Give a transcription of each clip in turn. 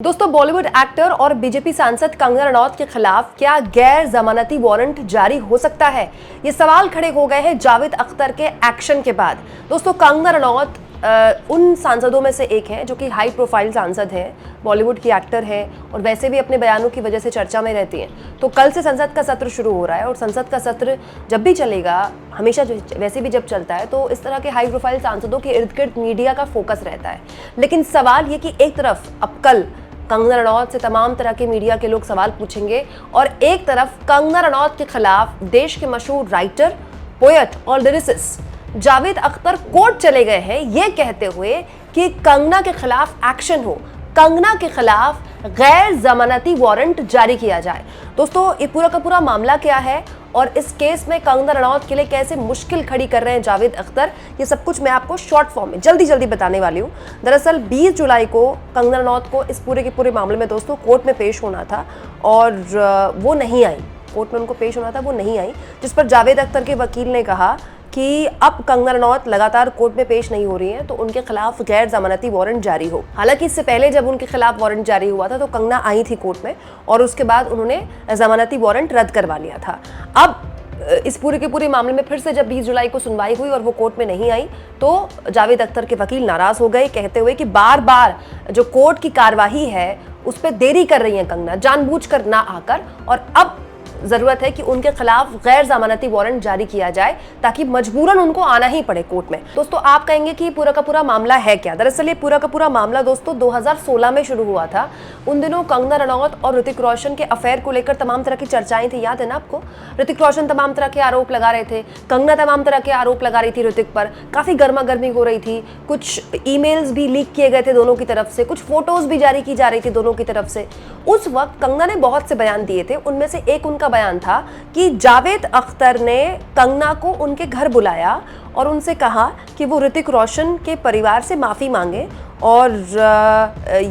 दोस्तों, बॉलीवुड एक्टर और बीजेपी सांसद कंगना रनौत के खिलाफ क्या गैर जमानती वारंट जारी हो सकता है? ये सवाल खड़े हो गए हैं जावेद अख्तर के एक्शन के बाद। दोस्तों, कंगना रनौत उन सांसदों में से एक हैं जो कि हाई प्रोफाइल सांसद हैं, बॉलीवुड की एक्टर हैं और वैसे भी अपने बयानों की वजह से चर्चा में रहती हैं। तो कल से संसद का सत्र शुरू हो रहा है और संसद का सत्र जब भी चलेगा, हमेशा वैसे भी जब चलता है तो इस तरह के हाई प्रोफाइल सांसदों के इर्द गिर्द मीडिया का फोकस रहता है। लेकिन सवाल ये कि एक तरफ अब कल कंगना रनौत से तमाम तरह के मीडिया के लोग सवाल पूछेंगे और एक तरफ कंगना रनौत के खिलाफ देश के मशहूर राइटर, पोएट और लिरिसिस्ट जावेद अख्तर कोर्ट चले गए हैं ये कहते हुए कि कंगना के खिलाफ एक्शन हो, कंगना के खिलाफ गैर जमानती वारंट जारी किया जाए। दोस्तों, ये पूरा का पूरा मामला क्या है और इस केस में कंगना रनौत के लिए कैसे मुश्किल खड़ी कर रहे हैं जावेद अख्तर, ये सब कुछ मैं आपको शॉर्ट फॉर्म में जल्दी बताने वाली हूँ। दरअसल 20 जुलाई को कंगना रनौत को इस पूरे के पूरे मामले में दोस्तों कोर्ट में पेश होना था और वो नहीं आई। कोर्ट में उनको पेश होना था, वो नहीं आई, जिस पर जावेद अख्तर के वकील ने कहा कि अब कंगना रनौत लगातार कोर्ट में पेश नहीं हो रही हैं तो उनके खिलाफ गैर जमानती वारंट जारी हो। हालांकि इससे पहले जब उनके खिलाफ वारंट जारी हुआ था तो कंगना आई थी कोर्ट में और उसके बाद उन्होंने जमानती वारंट रद्द करवा लिया था। अब इस पूरे के पूरे मामले में फिर से जब 20 जुलाई को सुनवाई हुई और वो कोर्ट में नहीं आई तो जावेद अख्तर के वकील नाराज हो गए, कहते हुए कि बार बार जो कोर्ट की कार्यवाही है उस पर देरी कर रही है कंगना, जानबूझकर ना आकर, और अब जरूरत है कि उनके खिलाफ गैर जमानती वारंट जारी किया जाए ताकि मजबूरन उनको आना ही पड़े कोर्ट में। दोस्तों, आप कहेंगे कि पूरा का पूरा मामला है क्या? दरअसल ये पूरा का पूरा मामला दोस्तों 2016 में शुरू हुआ था। उन दिनों कंगना रनौत और ऋतिक रोशन के अफेयर को लेकर तमाम तरह की चर्चाएं थी, याद है ना आपको? ऋतिक रोशन तमाम तरह के आरोप लगा रहे थे, कंगना तमाम तरह के आरोप लगा रही थी ऋतिक पर, काफी गर्मा गर्मी हो रही थी, कुछ ईमेल्स भी लीक किए गए थे दोनों की तरफ से, कुछ फोटोज भी जारी की जा रही थी दोनों की तरफ से। उस वक्त कंगना ने बहुत से बयान दिए थे, उनमें से एक उनका बयान था कि जावेद अख्तर ने कंगना को उनके घर बुलाया और उनसे कहा कि वो ऋतिक रोशन के परिवार से माफी मांगे, और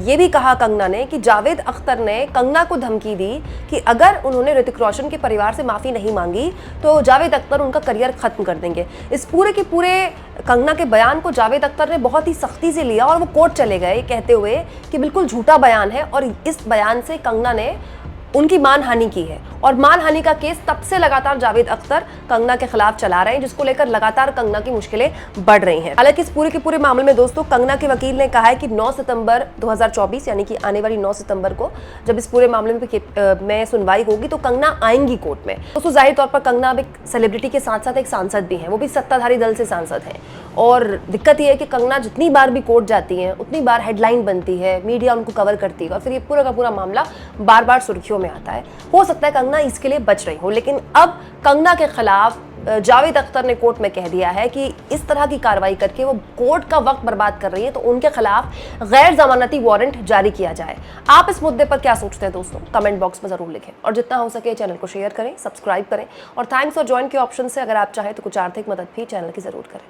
ये भी कहा कंगना ने कि जावेद अख्तर ने कंगना को धमकी दी कि अगर उन्होंने ऋतिक रोशन के परिवार से माफी नहीं मांगी तो जावेद अख्तर उनका करियर खत्म कर देंगे। इस पूरे के पूरे कंगना के बयान को जावेद अख्तर ने बहुत ही सख्ती से लिया और वो कोर्ट चले गए कहते हुए कि बिल्कुल झूठा बयान है, और इस बयान से कंगना ने उनकी मानहानि की है। और मानहानि का केस तब से लगातार जावेद अख्तर कंगना के खिलाफ चला रहे हैं, जिसको लेकर लगातार कंगना की मुश्किलें बढ़ रही हैं। हालांकि इस पूरे के पूरे मामले में दोस्तों कंगना के वकील ने कहा है कि 9 सितंबर 2024 यानी कि आने वाली 9 सितंबर को जब इस पूरे मामले में सुनवाई होगी तो कंगना आएंगी कोर्ट में। दोस्तों, जाहिर तौर पर कंगना अब एक सेलिब्रिटी के साथ साथ एक सांसद भी हैं, वो भी सत्ताधारी दल से सांसद हैं, और दिक्कत यह है कि कंगना जितनी बार भी कोर्ट जाती हैं उतनी बार हेडलाइन बनती है, मीडिया उनको कवर करती है और फिर ये पूरा का पूरा मामला बार बार सुर्खियों में आता है। हो सकता है कंगना इसके लिए बच रही हो, लेकिन अब कंगना के खिलाफ जावेद अख्तर ने कोर्ट में कह दिया है कि इस तरह की कार्रवाई करके वो कोर्ट का वक्त बर्बाद कर रही है, तो उनके खिलाफ गैर जमानती वारंट जारी किया जाए। आप इस मुद्दे पर क्या सोचते हैं दोस्तों? कमेंट बॉक्स में जरूर लिखें और जितना हो सके चैनल को शेयर करें, सब्सक्राइब करें और थैंक्स और ज्वाइन के ऑप्शन से अगर आप चाहें तो कुछ आर्थिक मदद भी चैनल की जरूर करें।